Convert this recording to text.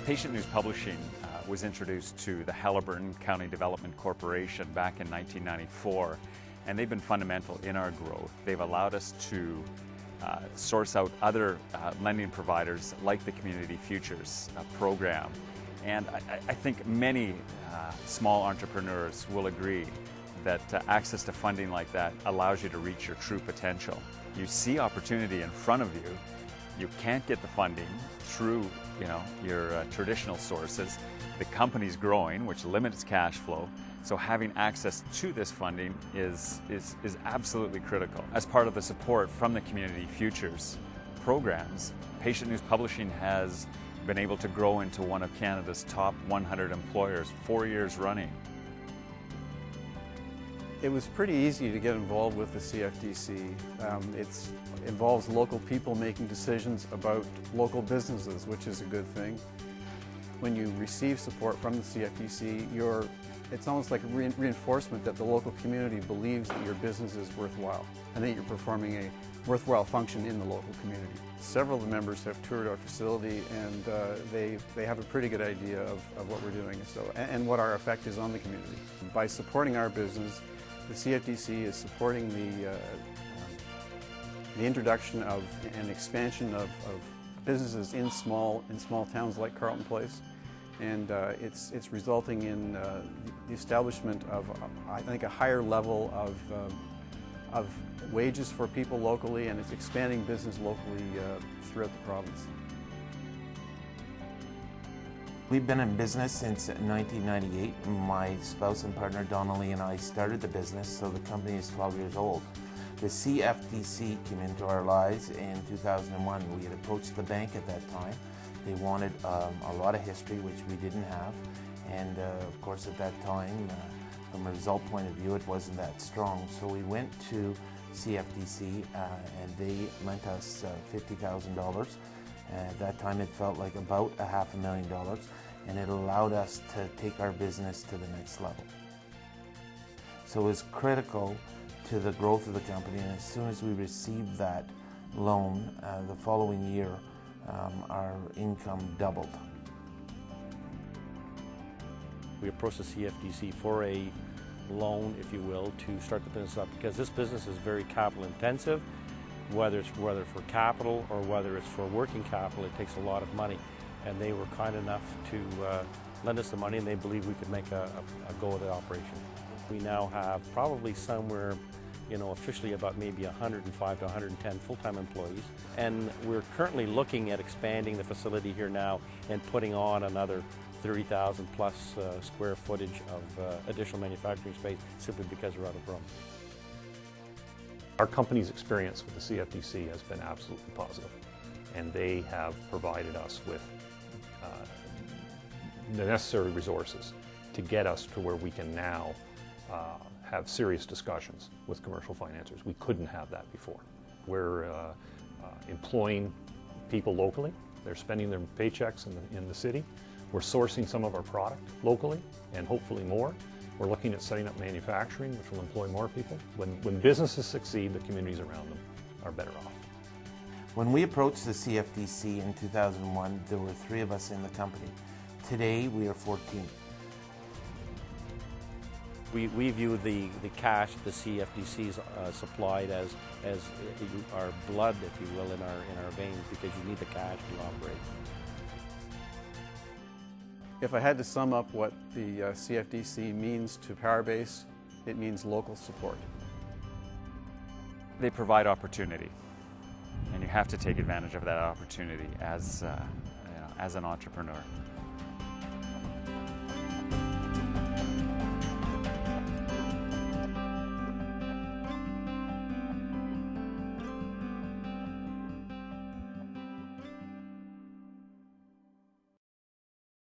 Patient News Publishing was introduced to the Haliburton County Development Corporation back in 1994, and they've been fundamental in our growth. They've allowed us to source out other lending providers like the Community Futures program. And I think many small entrepreneurs will agree that access to funding like that allows you to reach your true potential. You see opportunity in front of you. You can't get the funding through your traditional sources. The company's growing, which limits cash flow. So having access to this funding is absolutely critical. As part of the support from the Community Futures programs, Patient News Publishing has been able to grow into one of Canada's top 100 employers 4 years running. It was pretty easy to get involved with the CFDC. It involves local people making decisions about local businesses, which is a good thing. When you receive support from the CFDC, it's almost like a reinforcement that the local community believes that your business is worthwhile and that you're performing a worthwhile function in the local community. Several of the members have toured our facility, and they have a pretty good idea of what we're doing and what our effect is on the community. By supporting our business, the CFDC is supporting the introduction of and expansion of businesses in small towns like Carleton Place, and it's resulting in the establishment of, I think, a higher level of wages for people locally, and it's expanding business locally throughout the province. We've been in business since 1998. My spouse and partner Donnelly and I started the business, so the company is 12 years old. The CFDC came into our lives in 2001. We had approached the bank at that time. They wanted a lot of history, which we didn't have, and of course at that time, from a result point of view, it wasn't that strong. So we went to CFDC and they lent us $50,000. At that time it felt like about $500,000, and it allowed us to take our business to the next level. So it was critical to the growth of the company, and as soon as we received that loan, the following year our income doubled. We approached the CFDC for a loan, if you will, to start the business up, because this business is very capital intensive. Whether for capital or whether it's for working capital, it takes a lot of money. And they were kind enough to lend us the money, and they believed we could make a go of the operation. We now have probably somewhere, officially about maybe 105 to 110 full-time employees. And we're currently looking at expanding the facility here now and putting on another 30,000 plus square footage of additional manufacturing space, simply because we're out of room. Our company's experience with the CFDC has been absolutely positive, and they have provided us with the necessary resources to get us to where we can now have serious discussions with commercial financiers. We couldn't have that before. We're employing people locally. They're spending their paychecks in the city. We're sourcing some of our product locally, and hopefully more. We're looking at setting up manufacturing, which will employ more people. When businesses succeed, the communities around them are better off. When we approached the CFDC in 2001, there were 3 of us in the company. Today, we are 14. We view the cash the CFDC's supplied as our blood, if you will, in our veins, because you need the cash to operate. If I had to sum up what the CFDC means to Powerbase, it means local support. They provide opportunity, and you have to take advantage of that opportunity as an entrepreneur.